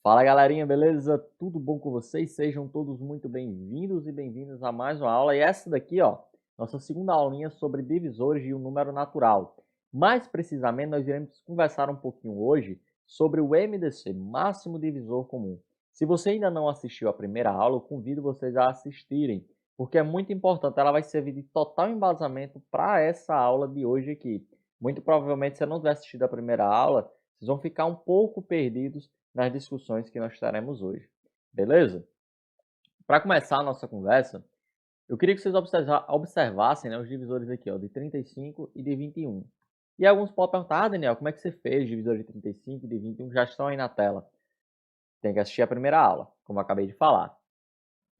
Fala galerinha, beleza? Tudo bom com vocês? Sejam todos muito bem-vindos e bem-vindas a mais uma aula. E essa daqui, ó, nossa segunda aulinha sobre divisores de um número natural. Mais precisamente, nós iremos conversar um pouquinho hoje sobre o MDC, máximo divisor comum. Se você ainda não assistiu a primeira aula, eu convido vocês a assistirem, porque é muito importante, ela vai servir de total embasamento para essa aula de hoje aqui. Muito provavelmente, se você não tiver assistido a primeira aula, vocês vão ficar um pouco perdidos nas discussões que nós teremos hoje. Beleza? Para começar a nossa conversa, eu queria que vocês observassem, né, os divisores aqui, ó, de 35 e de 21. E alguns podem perguntar, Daniel, como é que você fez os divisores de 35 e de 21? Já estão aí na tela. Tem que assistir a primeira aula, como eu acabei de falar.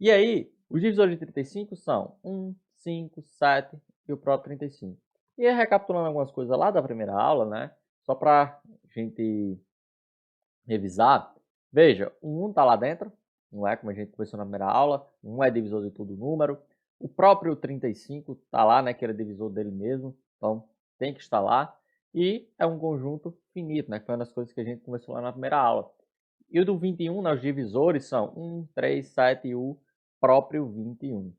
E aí, os divisores de 35 são 1, 5, 7 e o próprio 35. E aí, recapitulando algumas coisas lá da primeira aula, né, só para a gente revisar, veja, o 1 está lá dentro, não é como a gente conversou na primeira aula, 1 é divisor de todo número, o próprio 35 está lá, né, que era divisor dele mesmo, então tem que estar lá, e é um conjunto finito, né, que foi uma das coisas que a gente conversou lá na primeira aula. E o do 21, né, os divisores são 1, 3, 7 e o próprio 21.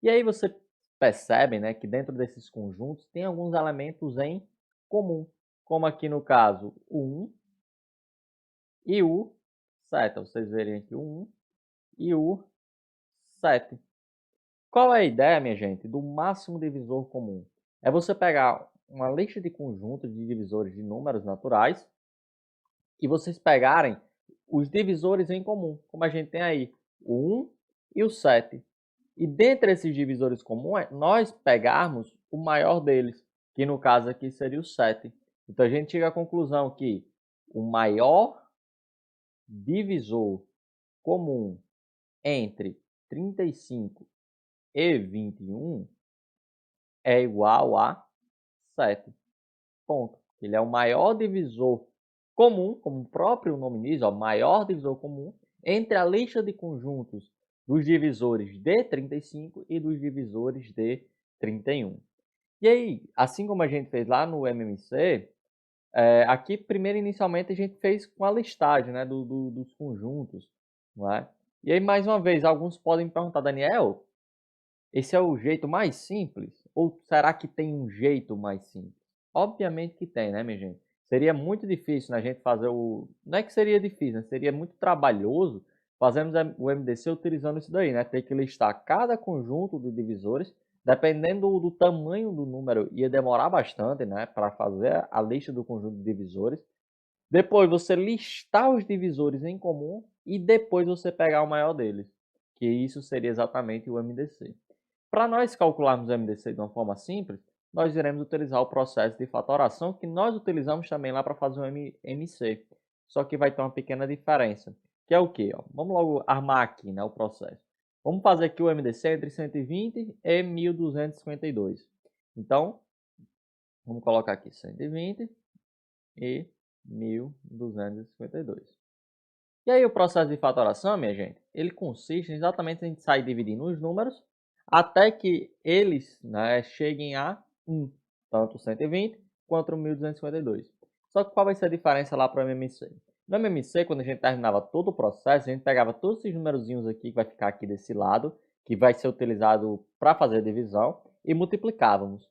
E aí você percebe, né, que dentro desses conjuntos tem alguns elementos em comum, como aqui no caso o 1, e o 7. Vocês verem aqui o 1 e o 7. Qual é a ideia, minha gente, do máximo divisor comum? É você pegar uma lista de conjuntos de divisores de números naturais e vocês pegarem os divisores em comum, como a gente tem aí, o 1 e o 7. E dentre esses divisores comuns, nós pegarmos o maior deles, que no caso aqui seria o 7. Então a gente chega à conclusão que o maior divisor comum entre 35 e 21 é igual a 7. Ponto. Ele é o maior divisor comum, como o próprio nome diz, ó, maior divisor comum entre a lista de conjuntos dos divisores de 35 e dos divisores de 31. E aí, assim como a gente fez lá no MMC, aqui primeiro inicialmente a gente fez com a listagem, né, dos conjuntos, não é? E aí, mais uma vez, alguns podem perguntar, Daniel, esse é o jeito mais simples? Ou será que tem um jeito mais simples? Obviamente que tem, né, minha gente? Seria muito difícil, né, a gente fazer o... Não é que seria difícil, né? Seria muito trabalhoso fazermos o MDC utilizando isso daí, né? Ter que listar cada conjunto de divisores, dependendo do tamanho do número, ia demorar bastante, né, para fazer a lista do conjunto de divisores. Depois você listar os divisores em comum e depois você pegar o maior deles, que isso seria exatamente o MDC. Para nós calcularmos o MDC de uma forma simples, nós iremos utilizar o processo de fatoração que nós utilizamos também lá para fazer o MC. Só que vai ter uma pequena diferença, que é o quê? Vamos logo armar aqui, né, o processo. Vamos fazer aqui o MDC entre 120 e 1252. Então, vamos colocar aqui 120 e 1252. E aí o processo de fatoração, minha gente, ele consiste exatamente em a gente sair dividindo os números até que eles, né, cheguem a 1, tanto o 120 quanto o 1252. Só que qual vai ser a diferença lá para o MMC? No MMC, quando a gente terminava todo o processo, a gente pegava todos esses numerozinhos aqui, que vai ficar aqui desse lado, que vai ser utilizado para fazer a divisão, e multiplicávamos.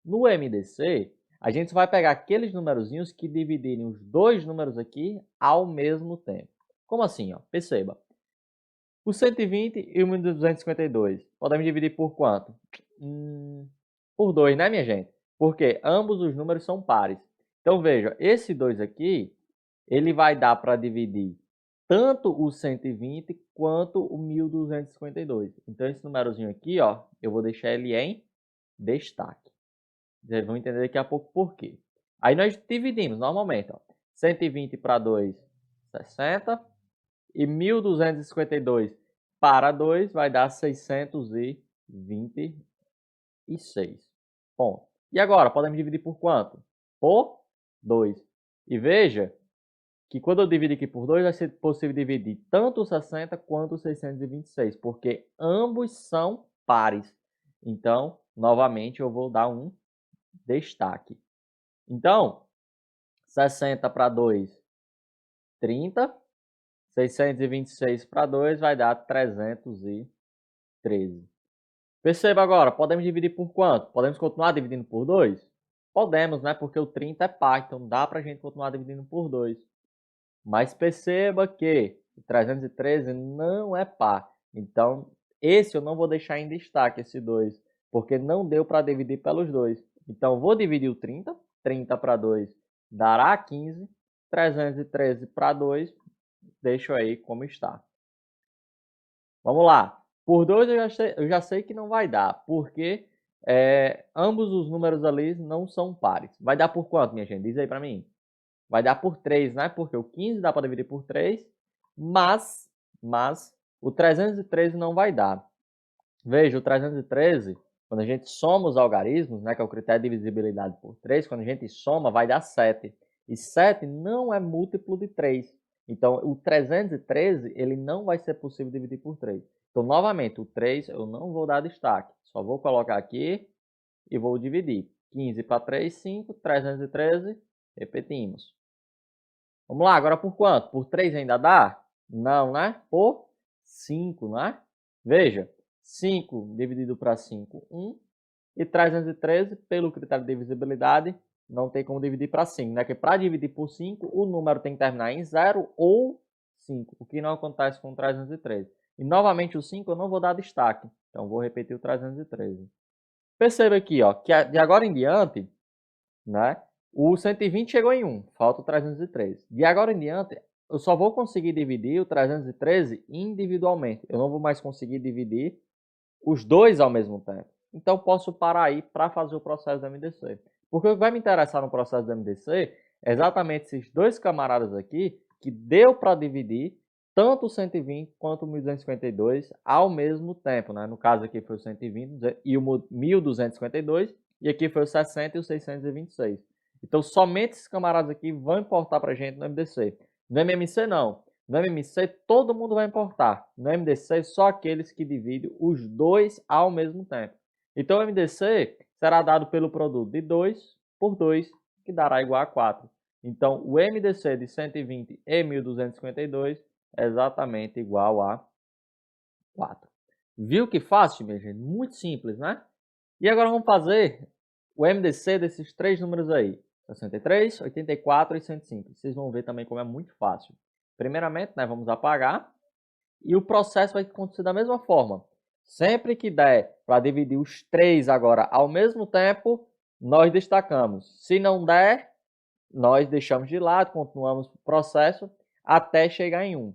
No MDC, a gente vai pegar aqueles numerozinhos que dividirem os dois números aqui ao mesmo tempo. Como assim? Ó? Perceba. O 120 e o 1252. Podemos dividir por quanto? Por 2, né, minha gente? Porque ambos os números são pares. Então, veja, esse 2 aqui, ele vai dar para dividir tanto o 120 quanto o 1252. Então, esse númerozinho aqui, ó, eu vou deixar ele em destaque. Vocês vão entender daqui a pouco por quê. Aí nós dividimos normalmente, ó, 120 para 2, 60. E 1252 para 2 vai dar 626. Ponto. E agora, podemos dividir por quanto? Por 2. E veja que quando eu dividir aqui por 2, vai ser possível dividir tanto o 60 quanto o 626, porque ambos são pares. Então, novamente, eu vou dar um destaque. Então, 60 para 2, 30. 626 para 2 vai dar 313. Perceba agora, podemos dividir por quanto? Podemos continuar dividindo por 2? Podemos, né? Porque o 30 é par, então dá para a gente continuar dividindo por 2. Mas perceba que o 313 não é par. Então, esse eu não vou deixar em destaque, esse 2, porque não deu para dividir pelos 2. Então, vou dividir o 30. 30 para 2 dará 15. 313 para 2, deixo aí como está. Vamos lá. Por 2 eu já sei que não vai dar, porque ambos os números ali não são pares. Vai dar por quanto, minha gente? Diz aí para mim. Vai dar por 3, né? Porque o 15 dá para dividir por 3, mas o 313 não vai dar. Veja, o 313, quando a gente soma os algarismos, né, que é o critério de divisibilidade por 3, quando a gente soma, vai dar 7. E 7 não é múltiplo de 3. Então, o 313, ele não vai ser possível dividir por 3. Então, novamente, o 3 eu não vou dar destaque. Só vou colocar aqui e vou dividir. 15 para 3, 5. 313, repetimos. Vamos lá, agora por quanto? Por 3 ainda dá? Não, né? Por 5, né? Veja, 5 dividido para 5, 1. E 313, pelo critério de divisibilidade, não tem como dividir para 5, né? Porque para dividir por 5, o número tem que terminar em 0 ou 5, o que não acontece com o 313. E novamente o 5 eu não vou dar destaque, então vou repetir o 313. Perceba aqui, ó, que de agora em diante, né? O 120 chegou em 1, falta o 313. De agora em diante, eu só vou conseguir dividir o 313 individualmente. Eu não vou mais conseguir dividir os dois ao mesmo tempo. Então, posso parar aí para fazer o processo do MDC. Porque o que vai me interessar no processo do MDC é exatamente esses dois camaradas aqui que deu para dividir tanto o 120 quanto o 1252 ao mesmo tempo, né? No caso aqui foi o 120 e o 1252, e aqui foi o 60 e o 626. Então, somente esses camaradas aqui vão importar para a gente no MDC. No MMC, não. No MMC, todo mundo vai importar. No MDC, só aqueles que dividem os dois ao mesmo tempo. Então, o MDC será dado pelo produto de 2 por 2, que dará igual a 4. Então, o MDC de 120 e 1252 é exatamente igual a 4. Viu que fácil, minha gente? Muito simples, né? E agora vamos fazer o MDC desses três números aí. 63, 84 e 105. Vocês vão ver também como é muito fácil. Primeiramente, né, vamos apagar. E o processo vai acontecer da mesma forma. Sempre que der para dividir os três agora ao mesmo tempo, nós destacamos. Se não der, nós deixamos de lado, continuamos o processo até chegar em 1.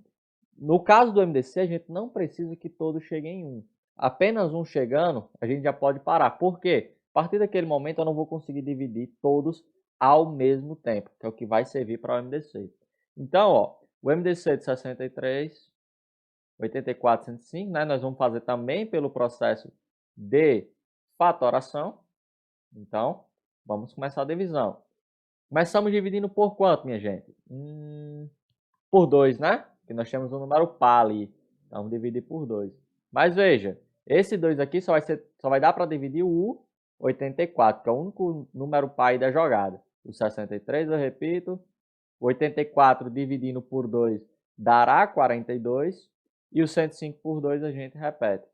No caso do MDC, a gente não precisa que todos cheguem em 1. Apenas um chegando, a gente já pode parar. Por quê? A partir daquele momento, eu não vou conseguir dividir todos ao mesmo tempo, que é o que vai servir para o MDC. Então, ó, o MDC de 63, 84, 105, né? Nós vamos fazer também pelo processo de fatoração. Então, vamos começar a divisão. Começamos dividindo por quanto, minha gente? Por 2, né? Porque nós temos um número par ali. Então, vamos dividir por 2. Mas veja, esse 2 aqui só vai dar para dividir o 84, que é o único número par aí da jogada. O 63, eu repito. 84 dividindo por 2 dará 42. E o 105 por 2 a gente repete.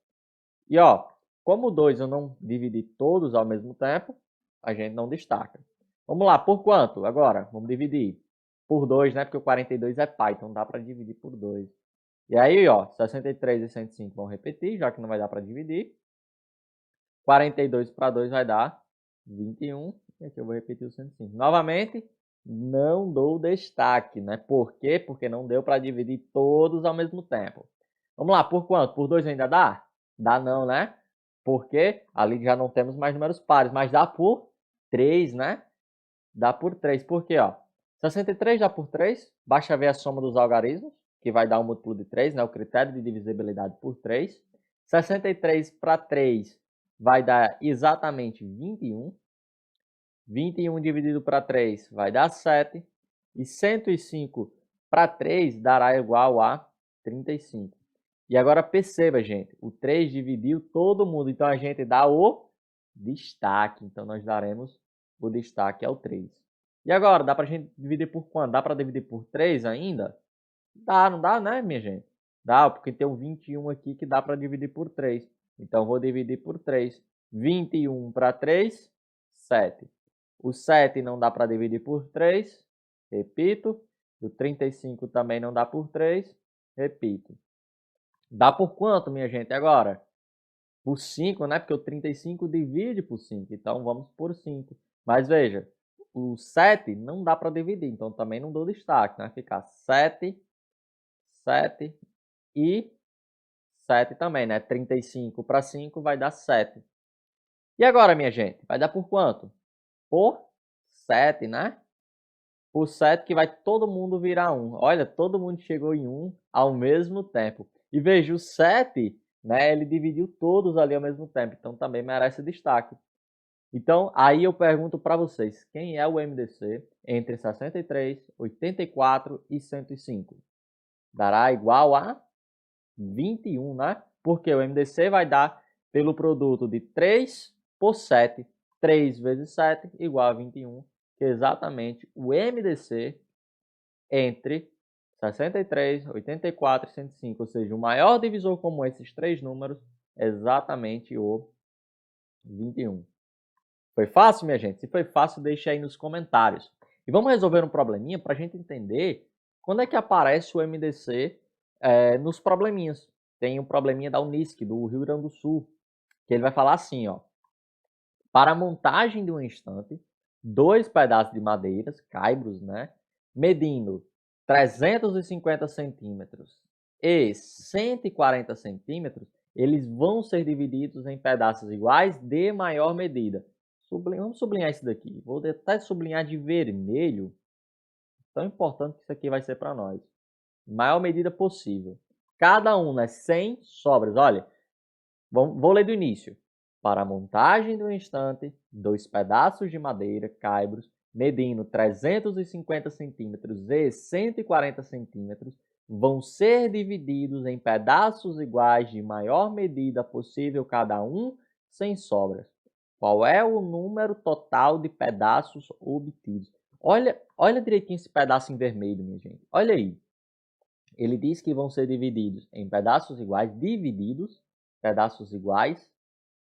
E ó, como o 2 eu não dividi todos ao mesmo tempo, a gente não destaca. Vamos lá, por quanto? Agora, vamos dividir. Por 2, né? Porque o 42 é par, então dá para dividir por 2. E aí, ó, 63 e 105 vão repetir, já que não vai dar para dividir. 42 para 2 vai dar 21. E aqui eu vou repetir o 105. Novamente, não dou destaque, né? Por quê? Porque não deu para dividir todos ao mesmo tempo. Vamos lá, por quanto? Por 2 ainda dá? Dá não, né? Porque ali já não temos mais números pares, mas dá por 3, né? Dá por 3. Por quê, ó? 63 dá por 3, basta ver a soma dos algarismos, que vai dar um múltiplo de 3, né? O critério de divisibilidade por 3. 63 para 3 vai dar exatamente 21. 21 dividido para 3 vai dar 7. E 105 para 3 dará igual a 35. E agora perceba, gente, o 3 dividiu todo mundo, então a gente dá o destaque. Então nós daremos o destaque ao 3. E agora, dá para a gente dividir por quanto? Dá para dividir por 3 ainda? Dá, não dá, né, minha gente? Dá, porque tem um 21 aqui que dá para dividir por 3. Então, vou dividir por 3. 21 para 3, 7. O 7 não dá para dividir por 3, repito. O 35 também não dá por 3, repito. Dá por quanto, minha gente, agora? Por 5, né? Porque o 35 divide por 5. Então, vamos por 5. Mas veja, o 7 não dá para dividir. Então, também não dou destaque. Vai ficar 7, 7 e 7 também, né? 35 para 5 vai dar 7. E agora, minha gente? Vai dar por quanto? Por 7, né? Por 7 que vai todo mundo virar 1. Olha, todo mundo chegou em 1 ao mesmo tempo. E veja, o 7, né, ele dividiu todos ali ao mesmo tempo. Então, também merece destaque. Então, aí eu pergunto para vocês, quem é o MDC entre 63, 84 e 105? Dará igual a 21, né? Porque o MDC vai dar pelo produto de 3 por 7. 3 vezes 7 igual a 21, que é exatamente o MDC entre 63, 84 e 105. Ou seja, o maior divisor comum esses três números é exatamente o 21. Foi fácil, minha gente? Se foi fácil, deixa aí nos comentários. E vamos resolver um probleminha para a gente entender quando é que aparece o MDC nos probleminhas. Tem um probleminha da Unisc, do Rio Grande do Sul, que ele vai falar assim, ó. Para a montagem de um estante, 2 pedaços de madeiras, caibros, né? Medindo 350 centímetros e 140 centímetros, eles vão ser divididos em pedaços iguais de maior medida. Vamos sublinhar isso daqui. Vou até sublinhar de vermelho. Tão importante que isso aqui vai ser para nós. Maior medida possível. Cada um, né? 100 sobras. Olha, vou ler do início. Para a montagem do estante, 2 pedaços de madeira, caibros, medindo 350 centímetros e 140 centímetros, vão ser divididos em pedaços iguais de maior medida possível cada um, sem sobras. Qual é o número total de pedaços obtidos? Olha direitinho esse pedaço em vermelho, minha gente. Olha aí. Ele diz que vão ser divididos em pedaços iguais, pedaços iguais,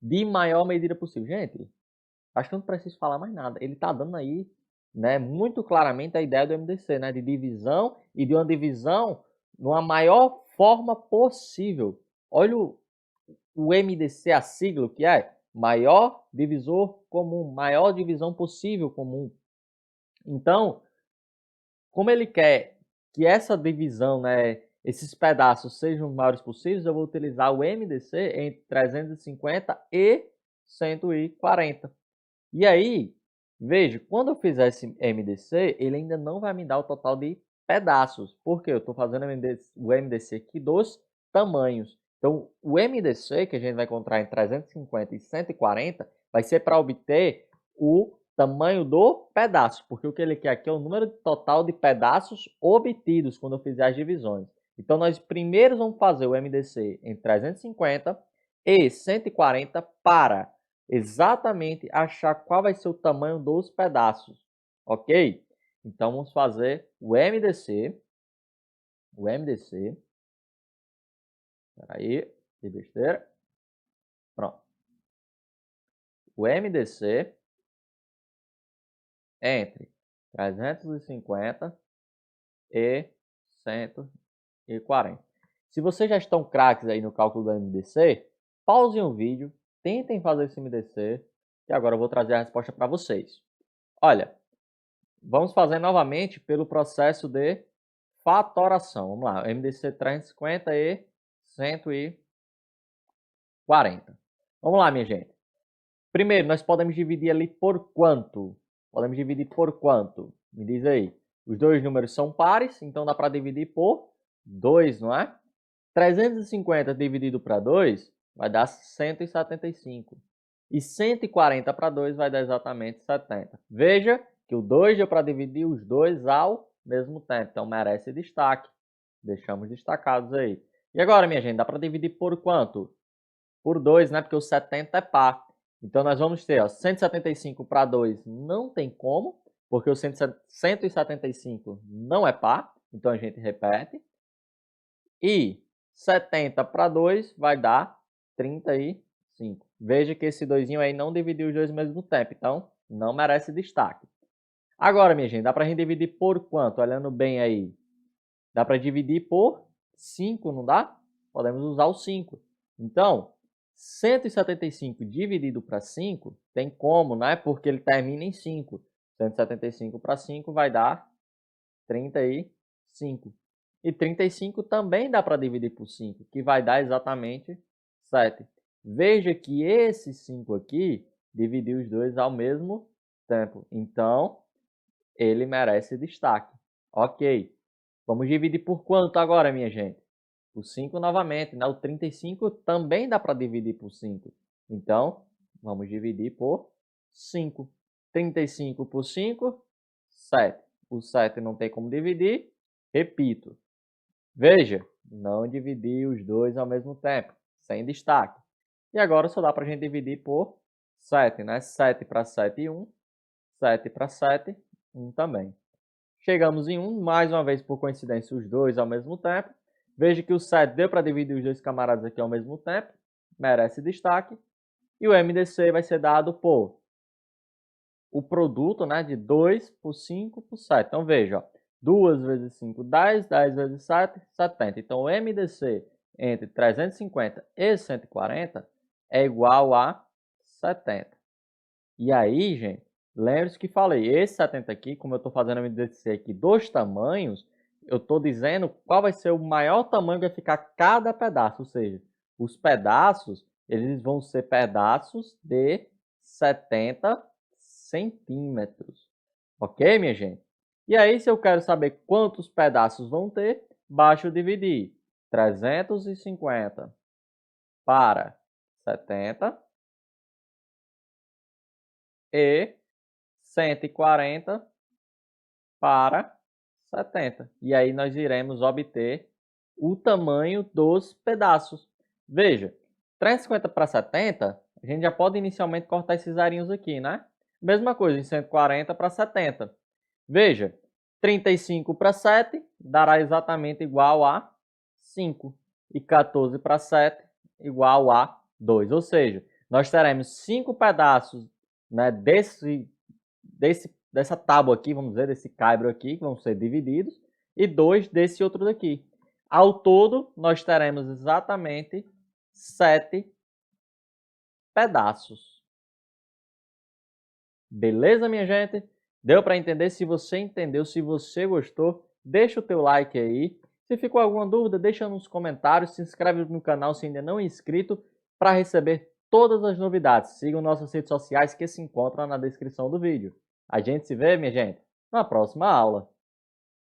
de maior medida possível. Gente, acho que eu não preciso falar mais nada. Ele está dando aí, né, muito claramente a ideia do MDC, né, de divisão e de uma divisão numa maior forma possível. Olha o MDC, a sigla que é maior divisor comum, maior divisão possível comum. Então, como ele quer que essa divisão, né, esses pedaços sejam os maiores possíveis, eu vou utilizar o MDC entre 350 e 140. E aí, veja, quando eu fizer esse MDC, ele ainda não vai me dar o total de pedaços, porque eu estou fazendo o MDC aqui dos tamanhos. Então, o MDC que a gente vai encontrar em 350 e 140 vai ser para obter o tamanho do pedaço, porque o que ele quer aqui é o número total de pedaços obtidos quando eu fizer as divisões. Então, nós primeiro vamos fazer o MDC em 350 e 140 para exatamente achar qual vai ser o tamanho dos pedaços, ok? Então, vamos fazer o MDC, peraí, que besteira, pronto. O MDC entre 350 e 140. Se vocês já estão craques aí no cálculo do MDC, pausem o vídeo, tentem fazer esse MDC, e agora eu vou trazer a resposta para vocês. Olha, vamos fazer novamente pelo processo de fatoração. Vamos lá, MDC 350 e 140. Vamos lá, minha gente. Primeiro, nós podemos dividir ali por quanto? Podemos dividir por quanto? Me diz aí. Os dois números são pares, então dá para dividir por 2, não é? 350 dividido para 2 vai dar 175. E 140 para 2 vai dar exatamente 70. Veja que o 2 deu para dividir os dois ao mesmo tempo, então merece destaque. Deixamos destacados aí. E agora, minha gente, dá para dividir por quanto? Por 2, né? Porque o 70 é par. Então, nós vamos ter, ó, 175 para 2 não tem como, porque o 175 não é par. Então, a gente repete. E 70 para 2 vai dar 35. Veja que esse 2 aí não dividiu os dois ao mesmo tempo, então não merece destaque. Agora, minha gente, dá para a gente dividir por quanto? Olhando bem aí. Dá para dividir por 5, não dá? Podemos usar o 5. Então, 175 dividido para 5 tem como, né? Porque ele termina em 5. 175 para 5 vai dar 35. E 35 também dá para dividir por 5, que vai dar exatamente 7. Veja que esse 5 aqui dividiu os dois ao mesmo tempo. Então, ele merece destaque. Ok. Vamos dividir por quanto agora, minha gente? Por 5 novamente, né? O 35 também dá para dividir por 5. Então, vamos dividir por 5. 35 por 5, 7. O 7 não tem como dividir. Repito. Veja, não dividir os dois ao mesmo tempo, sem destaque. E agora só dá para a gente dividir por 7, né? 7 para 7, 1. 7 para 7, 1 também. Chegamos em 1, mais uma vez por coincidência, os dois ao mesmo tempo. Veja que o 7 deu para dividir os dois camaradas aqui ao mesmo tempo, merece destaque. E o MDC vai ser dado por o produto, né, de 2 por 5 por 7. Então veja, ó, 2 vezes 5, 10, 10 vezes 7, 70. Então o MDC entre 350 e 140 é igual a 70. E aí, gente, lembre-se que falei, esse 70 aqui, como eu estou fazendo a MDC aqui dos tamanhos, eu estou dizendo qual vai ser o maior tamanho que vai ficar cada pedaço. Ou seja, os pedaços, eles vão ser pedaços de 70 centímetros. Ok, minha gente? E aí, se eu quero saber quantos pedaços vão ter, basta eu dividir 350 para 70 e 140 para 70. E aí nós iremos obter o tamanho dos pedaços. Veja, 350 para 70, a gente já pode inicialmente cortar esses arinhos aqui, né? Mesma coisa em 140 para 70. Veja, 35 para 7 dará exatamente igual a 5. E 14 para 7 igual a 2. Ou seja, nós teremos 5 pedaços, né, dessa tábua aqui, vamos dizer, desse caibro aqui, que vão ser divididos, e 2 desse outro daqui. Ao todo, nós teremos exatamente 7 pedaços. Beleza, minha gente? Deu para entender? Se você entendeu, se você gostou, deixa o teu like aí. Se ficou alguma dúvida, deixa nos comentários, se inscreve no canal se ainda não é inscrito para receber todas as novidades. Sigam nossas redes sociais que se encontram na descrição do vídeo. A gente se vê, minha gente, na próxima aula.